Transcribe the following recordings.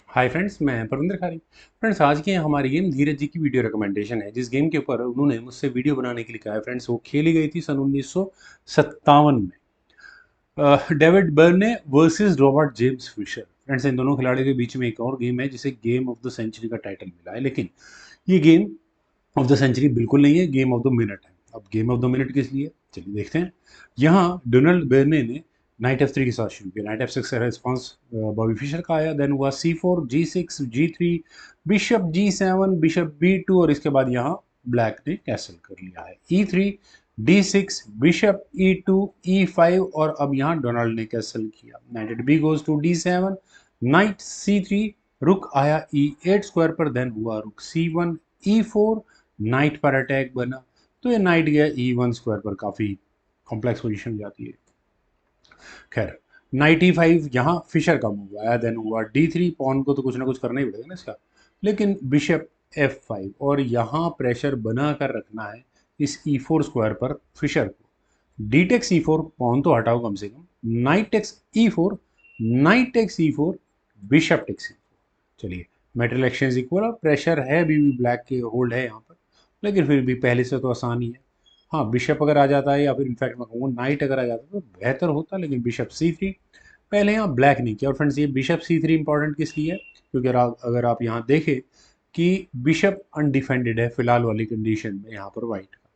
Hi friends, मैं परविंदर खारी। Friends, आज की हमारी गेम धीरज जी की वीडियो रिकमेंडेशन है। जिस गेम के ऊपर उन्होंने मुझसे वीडियो बनाने के लिए कहा है फ्रेंड्स, वो खेली गई थी सन 1957 में। David Byrne versus Robert James Fischer. Friends, इन दोनों खिलाड़ियों के बीच में एक और गेम है जिसे गेम ऑफ द सेंचुरी का टाइटल मिला है, लेकिन ये गेम ऑफ द सेंचुरी बिल्कुल नहीं है, गेम ऑफ द मिनट है। अब गेम ऑफ द मिनट किस लिए, चलिए देखते हैं। यहाँ डोनाल्ड बेर्ने ने नाइट एफ थ्री के साथ शुरू किया। नाइट एफ सिक्स का रिस्पॉन्स बॉबी फिशर का आया। देन हुआ C four, G six, G three, bishop G seven, bishop B two, और इसके बाद यहाँ ब्लैक ने कैसल कर लिया है। E three, D six, bishop E two, E five, और अब यहाँ डोनाल्ड ने कैसल किया। Knight B goes to D seven, knight C three, rook आया ई एट स्क्वायर पर। देन हुआ rook C one, E four, knight पर attack बना, तो ये नाइट गया ई वन स्क्वायर पर। काफ़ी कॉम्प्लेक्स पोजीशन हो जाती है। खैर, नाइट ई फाइव, यहाँ फिशर का मूव आया। देन हुआ डी थ्री, पॉन को तो कुछ ना कुछ करना ही पड़ेगा ना इसका, लेकिन बिशप एफ फाइव, और यहाँ प्रेशर बना कर रखना है इस ई फोर स्क्वायर पर फिशर को। डी टेक्स ई फोर, पॉन तो हटाओ कम से कम। नाइट टेक्स ई फोर, नाइट टेक्स ई फोर, बिशप टेक्स ई फोर। चलिए, मेटल एक्सचेंज इक्वल, और प्रेशर है भी ब्लैक के होल्ड है यहाँ पर, लेकिन फिर भी पहले से तो आसान ही है। हाँ, बिशप अगर आ जाता है, या फिर इनफैक्ट मैं कहूँगा नाइट अगर आ जाता तो बेहतर होता, लेकिन बिशप सी थ्री पहले यहाँ ब्लैक नहीं किया। और फ्रेंड्स, ये बिशप सी थ्री इंपॉर्टेंट किस लिए है, क्योंकि अगर आप यहाँ देखें कि बिशप अनडिफेंडेड है फिलहाल वाली कंडीशन में यहाँ पर वाइट का,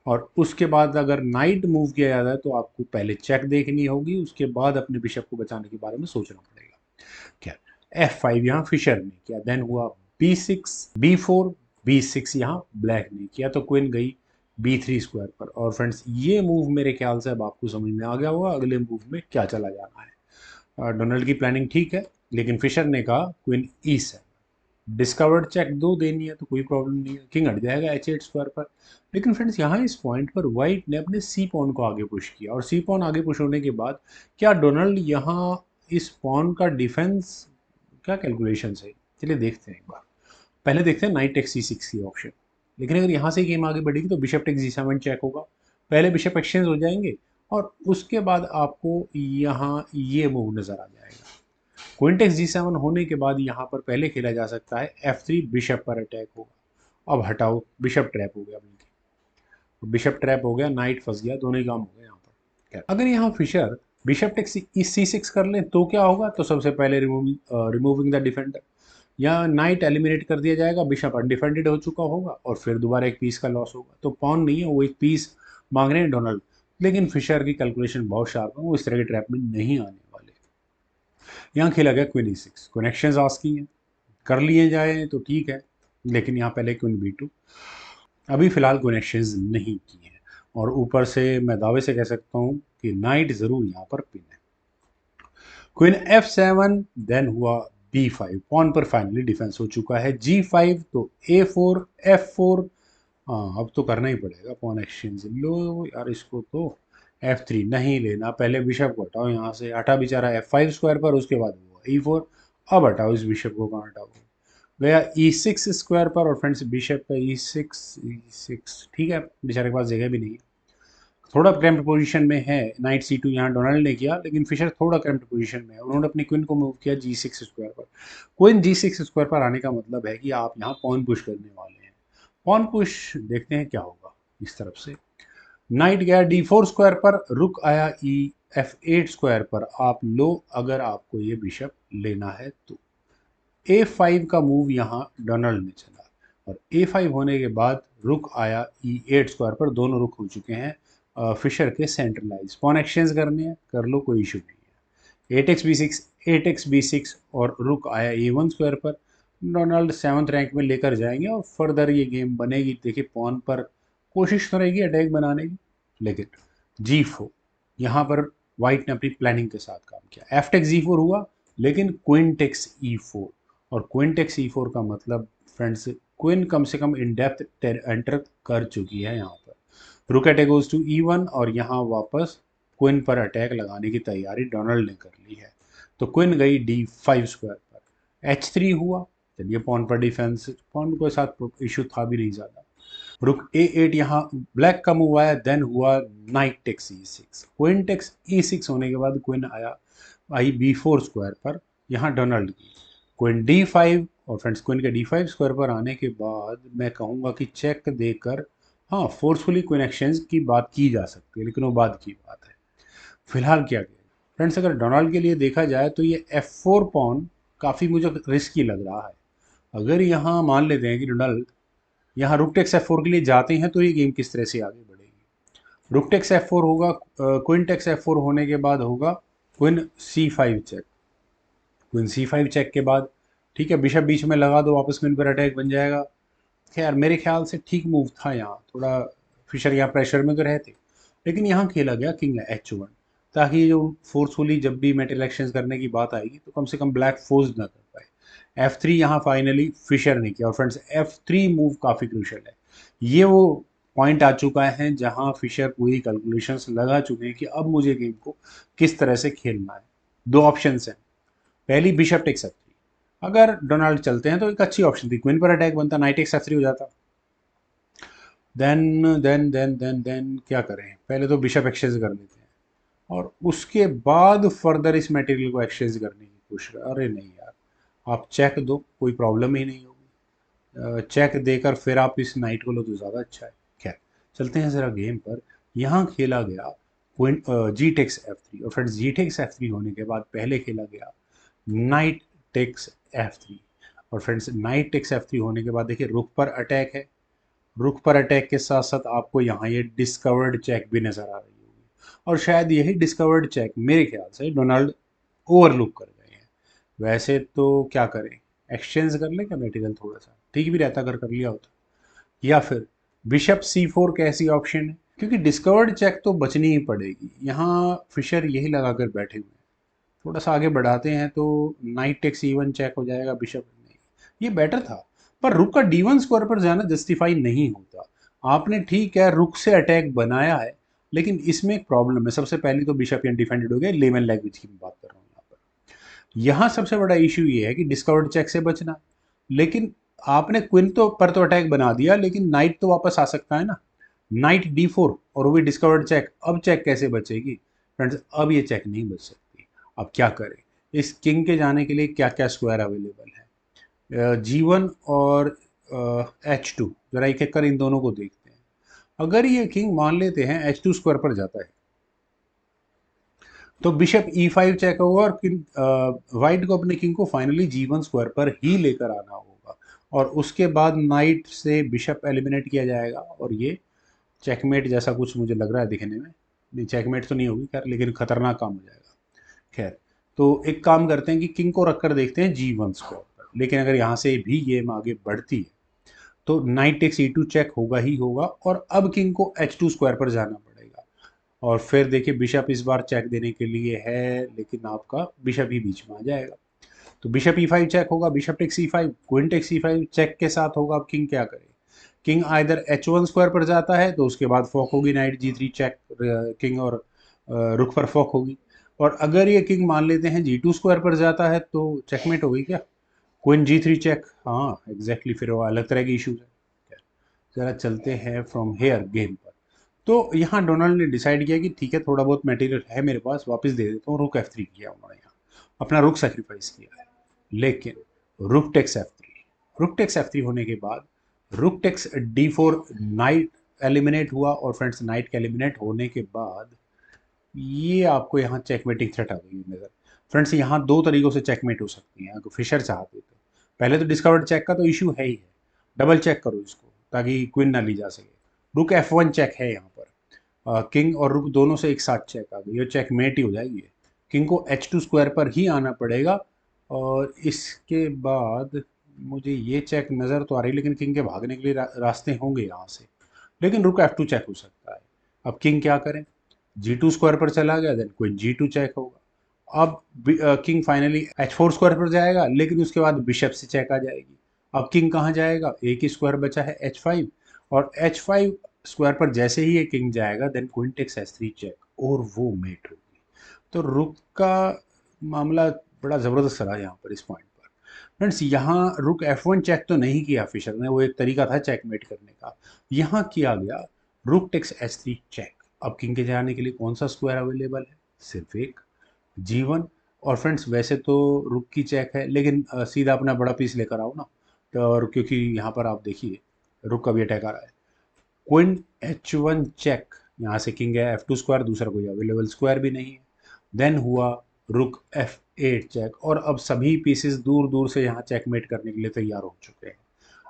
और उसके बाद अगर नाइट मूव किया जाता है तो आपको पहले चेक देखनी होगी, उसके बाद अपने बिशप को बचाने के बारे में सोचना पड़ेगा। क्या, एफ फाइव यहाँ फिशर ने किया। देन हुआ B six, B four, B six, यहाँ ब्लैक ने किया, तो क्वीन गई बी थ्री स्क्वायर पर। और फ्रेंड्स, ये मूव मेरे ख्याल से अब आपको समझ में आ गया होगा अगले मूव में क्या चला जाना है। डोनाल्ड की प्लानिंग ठीक है, लेकिन फिशर ने कहा क्वीन ई सेवन। डिस्कवर्ड चेक दो देनी है तो कोई प्रॉब्लम नहीं है, किंग हट जाएगा एच एट स्क्वायर पर। लेकिन फ्रेंड्स, यहाँ इस पॉइंट पर वाइट ने अपने सी पॉन को आगे पुश किया, और सी पॉन आगे पुश होने के बाद क्या डोनाल्ड यहाँ इस पॉन का डिफेंस, क्या कैलकुलेशन है, चलिए देखते हैं एक बार। पहले देखते हैं नाइट टेक्स सी सिक्स की ऑप्शन। लेकिन अगर यहाँ से गेम आगे बढ़ेगी तो बिशप टेक्स जी सेवन चेक होगा, पहले बिशप एक्सचेंज हो जाएंगे, और उसके बाद आपको यहाँ ये मूव नजर आ जाएगा। क्वीन टेक्स जी सेवन होने के बाद यहाँ पर पहले खेला जा सकता है एफ थ्री, बिशप पर अटैक होगा। अब हटाओ, बिशप ट्रैप हो गया, बल्कि बिशप ट्रैप हो गया, नाइट फंस गया, दोनों ही काम हो गए यहाँ पर। अगर यहाँ Fischer bishop takes C six कर लें तो क्या होगा, तो सबसे पहले रिमूविंग द डिफेंडर, या नाइट एलिमिनेट कर दिया जाएगा, बिशप अनडिफेंडेड हो चुका होगा, और फिर दोबारा एक पीस का लॉस होगा। तो पॉन नहीं है, वो एक पीस मांग रहे हैं डोनाल्ड, लेकिन फिशर की कैलकुलेशन बहुत शार्प है, वो इस तरह के ट्रैप में नहीं आने वाले। यहाँ खेला गया क्वीन ई सिक्स, कनेक्शन आस्किंग है, कर लिए जाए तो ठीक है, लेकिन यहाँ पहले क्वीन बी टू, अभी फिलहाल कनेक्शन नहीं किए हैं। और ऊपर से मैं दावे से कह सकता हूँ कि नाइट जरूर यहाँ पर पिन है। क्वीन एफ सेवन, देन हुआ बी फाइव, पॉन पर फाइनली डिफेंस हो चुका है। जी फाइव, तो ए फोर, एफ फोर, हाँ अब तो करना ही पड़ेगा पॉन एक्सचेंज। लो यार, इसको तो एफ थ्री नहीं लेना, पहले बिशप को हटाओ यहाँ से, हटा बेचारा एफ फाइव स्क्वायर पर, उसके बाद हुआ ई फोर। अब हटाओ इस बिशप को, कहाँ हटाओ, गया ई सिक्स स्क्वायर पर। और फ्रेंड्स, बिशप का ई सिक्स ठीक है, बेचारे के पास जगह भी नहीं है, थोड़ा क्रैम्प्ड पोजीशन में है। नाइट सी टू यहाँ डोनाल्ड ने किया, लेकिन फिशर थोड़ा क्रैम्प्ड पोजीशन में है, उन्होंने अपनी क्वीन को मूव किया जी सिक्स स्क्वायर पर। क्वीन जी सिक्स स्क्वायर पर आने का मतलब है कि आप यहाँ पॉन पुश करने वाले हैं। पॉन पुश देखते हैं क्या होगा इस तरफ से। नाइट गया डी फोर स्क्वायर पर, रुक आया ई एफ एट स्क्वायर पर। आप लो, अगर आपको ये बिशप लेना है तो। ए फाइव का मूव यहाँ डोनाल्ड ने चला, और ए फाइव होने के बाद रुक आया ई एट स्क्वायर पर। दोनों रुक हो चुके हैं फिशर के सेंट्रलाइज, पॉन एक्सचेंज करने हैं कर लो, कोई इशू नहीं है। Eight X B six, eight X B six, और रुक आया ए वन स्क्वायर पर। डोनाल्ड सेवन्थ रैंक में लेकर जाएंगे, और फर्दर ये गेम बनेगी। देखिए, पॉन पर कोशिश तो रहेगी अटैक बनाने की, लेकिन जी फोर, यहाँ पर वाइट ने अपनी प्लानिंग के साथ काम किया। एफ टेक्स जी फोर हुआ, लेकिन क्वीन टेक्स ई फोर, और क्वीन टेक्स ई फोर का मतलब फ्रेंड्स, क्वीन कम से कम इन डेप्थ एंटर कर चुकी है यहाँ पर। Rook attack goes to E one, और यहाँ वापस क्वीन पर अटैक लगाने की तैयारी डोनाल्ड ने कर ली है। तो क्वीन गई डी फाइव स्क्वायर पर, एच थ्री हुआ। चलिए, पॉन पर डिफेंस, पॉन के साथ इशू था भी नहीं ज़्यादा। रुक ए एट, यहाँ ब्लैक का मूव आया। देन हुआ नाइट टेक्स ई सिक्स, क्वीन टेक्स ई सिक्स होने के बाद क्वीन आया आई बी फोर स्क्वायर पर, यहाँ डोनाल्ड की क्वीन D5 और फ्रेंड्स क्वीन के D5 स्क्वायर पर आने के बाद मैं कहूँगा कि चेक देकर हाँ फोर्सफुली क्वीन एक्सचेंज की बात की जा सकती है, लेकिन वो बाद की बात है। फिलहाल क्या किया फ्रेंड्स, अगर डोनाल्ड के लिए देखा जाए तो ये F4 पॉन काफ़ी मुझे रिस्की लग रहा है। अगर यहाँ मान लेते हैं कि डोनाल्ड यहाँ रुक टेक्स F4 के लिए जाते हैं तो ये गेम किस तरह से आगे बढ़ेगी। रुक टेक्स F4 होगा, क्वीन टेक्स F4 होने के बाद होगा queen C5 check. Queen C5 check के बाद ठीक है बिशप बीच में लगा दो, वापस क्वीन पर अटैक बन जाएगा। खैर मेरे ख्याल से ठीक मूव था, यहाँ थोड़ा फिशर यहाँ प्रेशर में तो रहते, लेकिन यहाँ खेला गया किंग H1, ताकि जो फोर्सफुली जब भी मेट इलेक्शन करने की बात आएगी तो कम से कम ब्लैक फोर्स ना कर पाए। F3 यहाँ फाइनली फिशर ने किया और फ्रेंड्स F3 मूव काफ़ी क्रूशल है। ये वो पॉइंट आ चुका है जहाँ फिशर पूरी कैलकुलेशंस लगा चुके हैं कि अब मुझे गेम को किस तरह से खेलना है। दो ऑप्शंस हैं, पहली बिशप टेक्स F3, अगर डोनाल्ड चलते हैं तो एक अच्छी ऑप्शन थी, क्वीन पर अटैक बनता, नाइट टेक्स F3 हो जाता। देन क्या करें, पहले तो बिशप एक्सचेंज कर लेते हैं और उसके बाद फर्दर इस मटेरियल को एक्सचेंज करने की कोशिश कर। अरे नहीं यार, आप चेक दो, कोई प्रॉब्लम ही नहीं होगी। चेक देकर फिर आप इस नाइट को लो तो ज़्यादा अच्छा है। खैर चलते हैं ज़रा गेम पर। यहाँ खेला गया क्वीन G टेक्स F3 और फ्रेंड्स G टेक्स F3 होने के बाद पहले खेला गया नाइट टेक्स F3 और फ्रेंड्स नाइट टेक्स F3 होने के बाद देखिए रुक पर अटैक है। रुक पर अटैक के साथ साथ आपको यहाँ ये डिस्कवर्ड चेक भी नजर आ रही होगी और शायद यही डिस्कवर्ड चेक मेरे ख्याल से डोनाल्ड ओवरलुक कर गए हैं। वैसे तो क्या करें, एक्सचेंज कर लें क्या मटेरियल, थोड़ा सा ठीक भी रहता अगर कर लिया होता, या फिर बिशप C4 कैसी ऑप्शन है, क्योंकि डिस्कवर्ड चेक तो बचनी ही पड़ेगी। यहाँ फिशर यही लगा कर बैठे हुए हैं, थोड़ा सा आगे बढ़ाते हैं तो नाइट टेक्स E1 चेक हो जाएगा, बिशप नहीं, ये बेटर था। पर रुक का D1 स्क्वायर पर जाना जस्टिफाई नहीं होता। आपने ठीक है रुक से अटैक बनाया है, लेकिन इसमें एक प्रॉब्लम है। सबसे पहली तो बिशप यहाँ डिफेंडेड हो गया, लेमन लैंग्वेज की बात कर रहा हूँ यहाँ पर। यहाँ सबसे बड़ा इशू ये है कि डिस्कवर्ड चेक से बचना, लेकिन आपने क्वीन तो अटैक बना दिया, लेकिन नाइट तो वापस आ सकता है ना। नाइट D4 और वो भी डिस्कवर्ड चेक, अब चेक कैसे बचेगी फ्रेंड्स, अब ये चेक नहीं बच सकती। अब क्या करें, इस किंग के जाने के लिए क्या क्या स्क्वायर अवेलेबल है। G1 और H2, जरा एक एक कर इन दोनों को देखते हैं। अगर ये किंग मान लेते हैं H2 स्क्वायर पर जाता है तो बिशप E5 चेक होगा और वाइट को अपने किंग को फाइनली G1 स्क्वायर पर ही लेकर आना होगा और उसके बाद नाइट से बिशप एलिमिनेट किया जाएगा और ये चेकमेट जैसा कुछ मुझे लग रहा है दिखने में। नहीं चेकमेट तो नहीं होगी खैर, लेकिन खतरनाक काम हो जाएगा। खैर तो एक काम करते हैं कि किंग को रखकर देखते हैं G1 स्क्वायर पर, लेकिन अगर यहाँ से भी गेम आगे बढ़ती है तो नाइट टेक्स E2 चेक होगा ही होगा और अब किंग को H2 स्क्वायर पर जाना पड़ेगा। और फिर देखिए बिशप इस बार चेक देने के लिए है, लेकिन आपका बिशप ही बीच में आ जाएगा तो बिशप E5 चेक होगा, bishop takes E5, queen takes E5 check के साथ होगा। अब किंग क्या करे, किंग आइदर H1 स्क्वायर पर जाता है तो उसके बाद फॉक होगी, नाइट G3 चेक, किंग और रुक पर फॉक होगी। और अगर ये किंग मान लेते हैं G2 स्क्वायर पर जाता है तो चेकमेट होगी क्या, क्वीन G3 चेक। हाँ एग्जैक्टली, फिर वो अलग तरह की इशूज है। जरा चलते हैं फ्रॉम हेयर गेम पर। तो यहाँ डोनाल्ड ने डिसाइड किया कि ठीक है थोड़ा बहुत मटेरियल है मेरे पास, वापस दे देता हूँ। रुक F3 किया उन्होंने, यहाँ अपना रुक सेक्रीफाइस किया है। लेकिन rook takes F3, rook takes F3 होने के बाद rook takes D4, night eliminate हुआ और फ्रेंड्स नाइट के एलिमिनेट होने के बाद ये आपको यहाँ चेकमेटिंग थ्रेट आ गई नजर। फ्रेंड्स यहाँ दो तरीकों से चेकमेट हो सकती है अगर फिशर चाहते तो। पहले तो डिस्कवर्ड चेक का तो इशू है ही है, डबल चेक करो इसको ताकि क्वीन ना ली जा सके। रुक F1 चेक है यहाँ पर, किंग और रुक दोनों से एक साथ चेक आ गई, ये चेकमेट ही हो जाएगी। किंग को H2 स्क्वायर पर ही आना पड़ेगा और इसके बाद मुझे ये चेक नज़र तो आ रही, लेकिन किंग के भागने के लिए रास्ते होंगे यहाँ से, लेकिन रुक F2 चेक हो सकता है। अब किंग क्या करें, G2 स्क्वायर पर चला गया, देन क्वीन G2 चेक होगा। अब किंग फाइनली H4 स्क्वायर पर जाएगा, लेकिन उसके बाद बिशप से चेक आ जाएगी। अब किंग कहाँ जाएगा, एक ही स्क्वायर बचा है H5 और H5 स्क्वायर पर जैसे ही ये किंग जाएगा then queen takes H3 check और वो मेट होगी। तो रुक का मामला बड़ा ज़बरदस्त रहा यहाँ पर इस पॉइंट पर। फ्रेंड्स यहाँ रुक F1 चेक तो नहीं किया फिशर ने, वो एक तरीका था चेकमेट करने का। यहाँ किया गया रुक टेक्स H3 चेक। अब किंग के जाने के लिए कौन सा स्क्वायर अवेलेबल है, सिर्फ एक, G1। और फ्रेंड्स वैसे तो रुक की चेक है, लेकिन सीधा अपना बड़ा पीस लेकर आओ ना। तो और क्योंकि यहाँ पर आप देखिए रुक का भी अटैक आ रहा है। क्वीन H1 चेक, यहाँ से किंग है F2 स्क्वायर, दूसरा कोई अवेलेबल स्क्वायर भी नहीं है। देन हुआ रुक F8 चेक, और अब सभी पीसेस दूर दूर से यहाँ चेकमेट करने के लिए तैयार हो चुके हैं।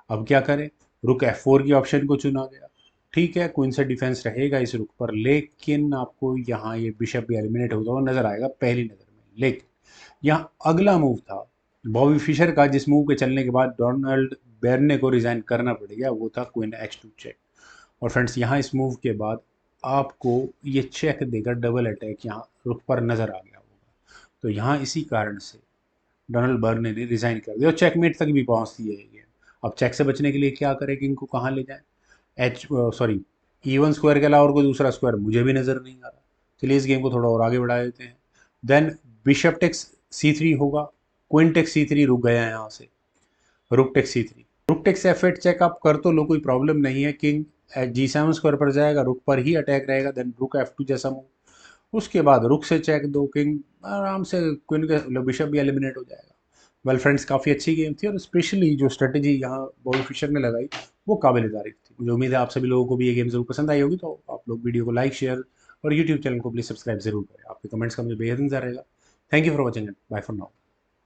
अब क्या करें, रुक F4 की ऑप्शन को चुना गया। ठीक है, क्वीन से डिफेंस रहेगा इस रुक पर, लेकिन आपको यहाँ ये बिशप भी एलिमिनेट होता हुआ नजर आएगा पहली नज़र में। लेकिन यहाँ अगला मूव था बॉबी फिशर का, जिस मूव के चलने के बाद डोनाल्ड बेर्ने को रिजाइन करना पड़ गया, वो था क्वीन H2 चेक। और फ्रेंड्स यहाँ इस मूव के बाद आपको ये चेक देकर डबल अटैक यहाँ रुक पर नजर आ गया होगा। तो यहाँ इसी कारण से डोनाल्ड बर्ने ने रिजाइन कर दिया और चेकमेट तक भी पहुंचती है ये गेम। अब चेक से बचने के लिए क्या करें कि इनको कहाँ ले जाएं। E1 स्क्वायर के अलावा और कोई दूसरा स्क्वायर मुझे भी नज़र नहीं आ रहा। चलिए इस गेम को थोड़ा और आगे बढ़ा देते हैं। देन बिशप टेक्स C3 होगा, क्वीन टेक्स C3 रुक गया यहाँ से, rook takes C3, rook takes F8 check आप कर तो लो, कोई प्रॉब्लम नहीं है। किंग G7 स्क्वायर पर जाएगा, रुक पर ही अटैक रहेगा। देन रुक F2 जैसा मूव, उसके बाद रुक से चेक दो, किंग आराम से, क्वीन का बिशप भी एलिमिनेट हो जाएगा। वेल फ्रेंड्स, काफ़ी अच्छी गेम थी और स्पेशली जो स्ट्रेटेजी यहाँ बॉबी फिशर ने लगाई वो काबिल तारीफ थी। मुझे उम्मीद है आप सभी लोगों को भी ये गेम जरूर पसंद आई होगी। तो आप लोग वीडियो को लाइक, शेयर और यूट्यूब चैनल को प्लीज़ सब्सक्राइब जरूर करें। आपके कमेंट्स का मुझे बेहद इंतजार रहेगा। Thank you for watching and bye for now.